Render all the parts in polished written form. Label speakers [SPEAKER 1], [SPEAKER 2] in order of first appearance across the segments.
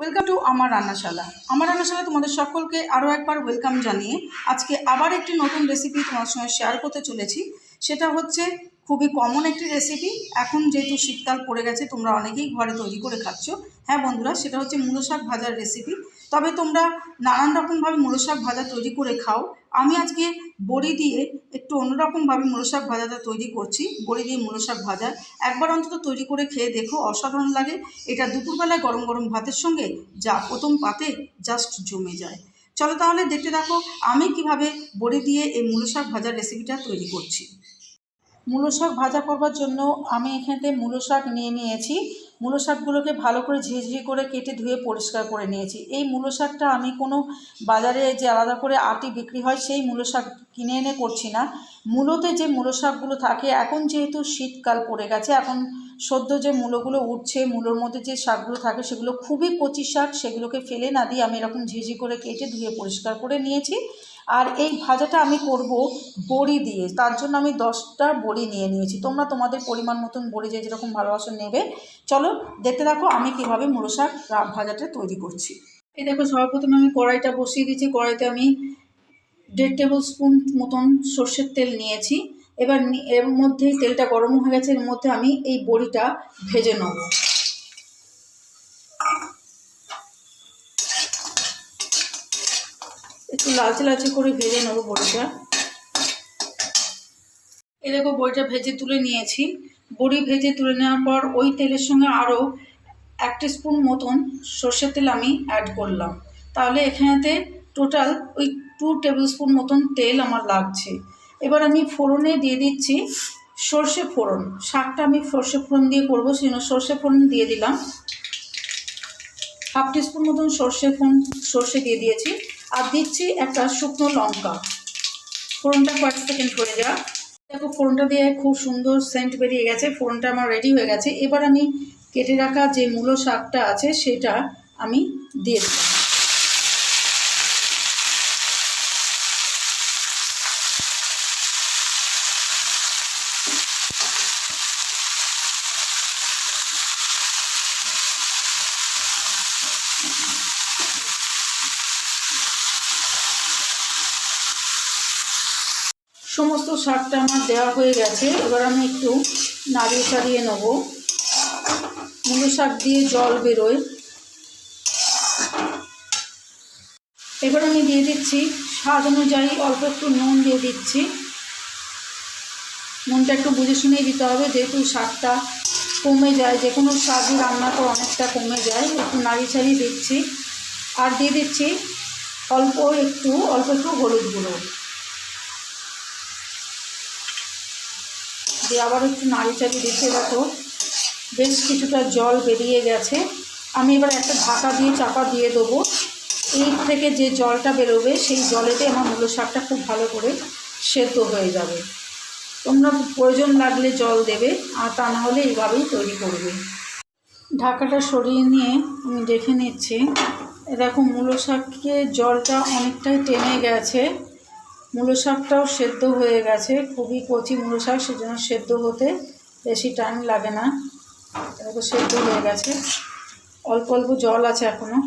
[SPEAKER 1] Welcome to আমার রান্নাশালা। আমার রান্নাশালা তোমাদের সকলকে আরও একবার ওয়েলকাম জানিয়ে আজকে আবার একটি নতুন রেসিপি তোমার সঙ্গে শেয়ার করতে চলেছি। সেটা হচ্ছে খুবই কমন একটি রেসিপি। এখন যেহেতু শীতকাল পড়ে গেছে, তোমরা অনেকেই ঘরে তৈরি করে খাচ্ছ। হ্যাঁ বন্ধুরা, সেটা হচ্ছে মুলো শাক ভাজার রেসিপি। তবে তোমরা নানান রকমভাবে মুলো শাক ভাজা তৈরি করে খাও। আমি আজকে বড়ি দিয়ে একটু অন্যরকমভাবে মুলো শাক ভাজাটা তৈরি করছি। বড়ি দিয়ে মুলো শাক ভাজা একবার অন্তত তৈরি করে খেয়ে দেখো, অসাধারণ লাগে। এটা দুপুরবেলায় গরম গরম ভাতের সঙ্গে যা প্রথম পাতে জাস্ট জমে যায়। চলো তাহলে দেখতে থাকো আমি কিভাবে বড়ি দিয়ে এই মুলো শাক ভাজার রেসিপিটা তৈরি করছি। মুলো শাক ভাজা করবার জন্য আমি এখানে মুলো শাক নিয়েছি। মুলো শাকগুলোকে ভালো করে ঝিঝি করে কেটে ধুয়ে পরিষ্কার করে নিয়েছি। এই মুলো শাকটা আমি কোনো বাজারে যে আলাদা করে আটি বিক্রি হয় সেই মুলো শাক কিনে এনে করছি না। মূলোতে যে মুলো শাকগুলো থাকে, এখন যেহেতু শীতকাল পড়ে গেছে, এখন সদ্য যে মূলোগুলো উঠছে, মূলোর মধ্যে যে শাকগুলো থাকে সেগুলো খুবই কচি শাক। সেগুলোকে ফেলে না দিয়ে আমি এরকম ঝিঝি করে কেটে ধুয়ে পরিষ্কার করে নিয়েছি। আর এই ভাজাটা আমি করব বড়ি দিয়ে, তার জন্য আমি 10টা বড়ি নিয়েছি। তোমরা তোমাদের পরিমাণ মতন বড়ি যে যেরকম ভালোবাসা নেবে। চলো দেখতে থাকো আমি কিভাবে মুলো শাক ভাজাটা তৈরি করছি। এই দেখো, সর্বপ্রথমে আমি কড়াইটা বসিয়ে দিয়েছি। কড়াইতে আমি 1.5 টেবিল স্পুন মতন সর্ষের তেল নিয়েছি। এবার এর মধ্যেই তেলটা গরম হয়ে গেছে, এর মধ্যে আমি এই বড়িটা ভেজে নেব। একটু লালচে লালচে করে ভেজে নেবো বড়িটা। এই দেখো, বড়িটা ভেজে তুলে নিয়েছি। বড়ি ভেজে তুলে নেওয়ার পর ওই তেলের সঙ্গে আরও 1 স্পুন মতন সর্ষের তেল আমি অ্যাড করলাম। তাহলে এখানেতে টোটাল ওই 2 টেবিল স্পুন মতন তেল আমার লাগছে। এবার আমি ফোড়নে দিয়ে দিচ্ছি সর্ষে ফোড়ন। শাকটা আমি সর্ষে ফোড়ন দিয়ে করবো, সেই জন্য সর্ষে ফোড়ন দিয়ে দিলাম। 1/2 টিস্পুন মতন সর্ষে দিয়ে দিয়েছি। আর দিচ্ছি একটা শুকনো লঙ্কা। ফোড়নটা কয়েক সেকেন্ড করে যাক। দেখো, ফোড়নটা দিয়ে খুব সুন্দর সেন্ট বেরিয়ে গেছে। ফোড়নটা আমার রেডি হয়ে গেছে। এবার আমি কেটে রাখা যে মূলো শাকটা আছে সেটা আমি দিয়ে দিলাম। সমস্ত শাকটা আমার দেওয়া হয়ে গেছে। এবার আমি একটু নাড়িয়ে চাড়িয়ে নেব। মুলো শাক দিয়ে জল বেরোয়। এবার আমি দিয়ে দিচ্ছি স্বাদ অনুযায়ী অল্প একটু নুন দিয়ে দিচ্ছি। নুনটা একটু বুঝে শুনেই দিতে হবে, যেহেতু শাকটা কমে যায়, যে কোনো শাকই রান্নার পর অনেকটা কমে যায়। একটু নাড়িয়ে চাড়িয়ে দিচ্ছি। আর দিয়ে দিচ্ছি অল্প একটু হলুদ গুঁড়ো দিয়ে আবার একটু নাড়ি চাড়িয়ে দিতে। দেখো, বেশ কিছুটা জল বেরিয়ে গেছে। আমি এবার একটা ঢাকা দিয়ে চাপা দিয়ে দেবো। এই থেকে যে জলটা বেরোবে সেই জলেতে আমার মুলো শাকটা খুব ভালো করে সেদ্ধ হয়ে যাবে। তোমরা প্রয়োজন লাগলে জল দেবে, আর তা না হলে এইভাবেই তৈরি করবে। ঢাকাটা সরিয়ে নিয়ে আমি দেখে নিচ্ছি। দেখো, মুলো শাকে জলটা অনেকটাই টেনে গেছে। মুলো শাকটাও সেদ্ধ হয়ে গেছে। খুবই কচি মুলো শাক, সেজন্য সেদ্ধ হতে বেশি টাইম লাগে না। দেখো, সেদ্ধ হয়ে গেছে। অল্প অল্প জল আছে এখনও।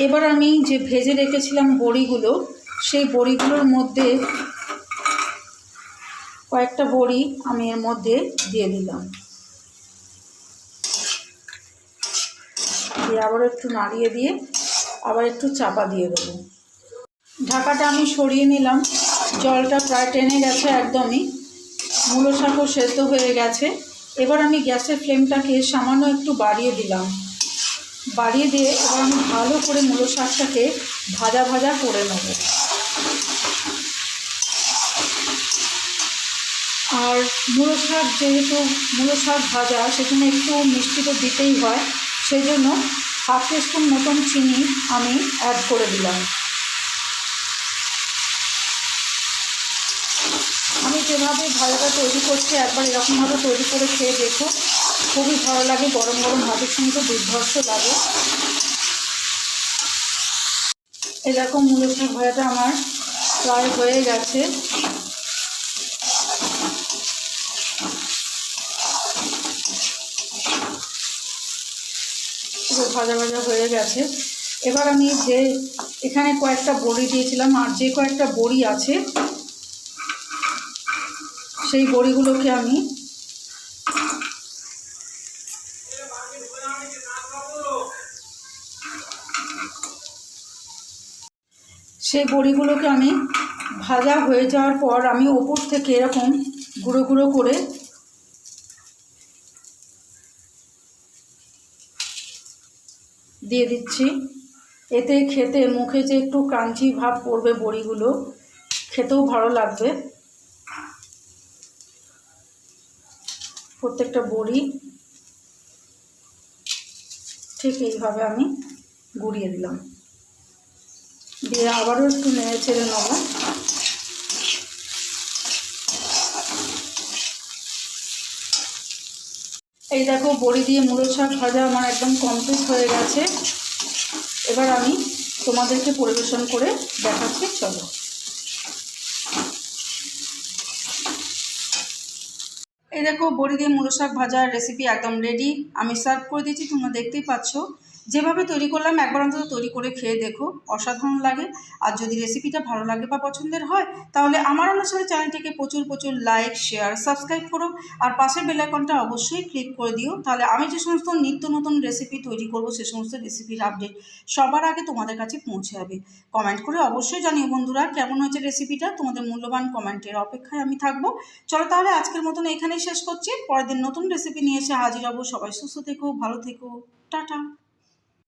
[SPEAKER 1] এবার আমি যে ভেজে রেখেছিলাম বড়িগুলো, সেই বড়িগুলোর মধ্যে কয়েকটা বড়ি আমি এর মধ্যে দিয়ে দিলাম। দিয়ে আবার একটু নাড়িয়ে দিয়ে আবার একটু চাপা দিয়ে দেবো। ঢাকাটা আমি সরিয়ে নিলাম। জলটা প্রায় টেনে গেছে একদমই। মুলো শাকও সেদ্ধ হয়ে গেছে। এবার আমি গ্যাসের ফ্লেমটাকে সামান্য একটু বাড়িয়ে দিলাম। বাড়িয়ে দিয়ে এবার আমি ভালো করে মুলো শাকটাকে ভাজা ভাজা করে নেব। আর মুলো শাক, যেহেতু মুলো শাক ভাজা, সেখানে একটু মিষ্টি তো দিতেই হয়। সেই জন্য 1/2 টিস্পুন মতন চিনি আমি অ্যাড করে দিলাম। আমি যেভাবে ভাজাটা তৈরি করছি, একবার এরকমভাবে তৈরি করে খেয়ে দেখো, খুবই ভালো লাগে। গরম গরম ভাতের সঙ্গে তো দুর্ধর্ষ লাগে। এরকম মুলো শাক ভাজাটা আমার প্রায় হয়ে গেছে। ভাজা ভাজা হয়ে গেছে। এবার আমি যে এখানে কয়েকটা বড়ি দিয়েছিলাম, আর যে কয়েকটা বড়ি আছে সেই বড়িগুলোকে আমি ভাজা হয়ে যাওয়ার পর আমি ওপর থেকে এরকম গুঁড়ো গুঁড়ো করে দিয়ে দিচ্ছি। এতে খেতে মুখে যে একটু ক্রাঞ্চি ভাব পড়বে, বড়িগুলো খেতেও ভালো লাগবে। প্রত্যেকটা বড়ি ঠিক এইভাবে আমি গুঁড়িয়ে দিলাম, দিয়ে আবারও একটু নেড়ে ছেড়ে নেব। এই দেখো, বড়ি দিয়ে মুলো শাক ভাজা আমার একদম কমপ্লিট হয়ে গেছে। এবার আমি তোমাদেরকে পরিবেশন করে দেখাচ্ছি, চলো। এই দেখো, বড়ি দিয়ে মুলো শাক ভাজার রেসিপি একদম রেডি। আমি সার্ভ করে দিয়েছি, তোমরা দেখতেই পাচ্ছ। যেভাবে তৈরি করলাম একবার অন্তত তৈরি করে খেয়ে দেখো, অসাধারণ লাগে। আর যদি রেসিপিটা ভালো লাগে বা পছন্দের হয় তাহলে আমার রান্নাশালা চ্যানেলটিকে প্রচুর প্রচুর লাইক, শেয়ার, সাবস্ক্রাইব করো। আর পাশের বেল আইকনটা অবশ্যই ক্লিক করে দিও, তাহলে আমি যে সমস্ত নিত্য নতুন রেসিপি তৈরি করব সে সমস্ত রেসিপির আপডেট সবার আগে তোমাদের কাছে পৌঁছে যাবে। কমেন্ট করে অবশ্যই জানিও বন্ধুরা কেমন হয়েছে রেসিপিটা। তোমাদের মূল্যবান কমেন্টের অপেক্ষায় আমি থাকবো। চলো তাহলে আজকের মতন এখানেই শেষ করছি। পরের দিন নতুন রেসিপি নিয়ে এসে হাজির হবো। সবাই সুস্থ থেকো, ভালো থেকো, টাটা।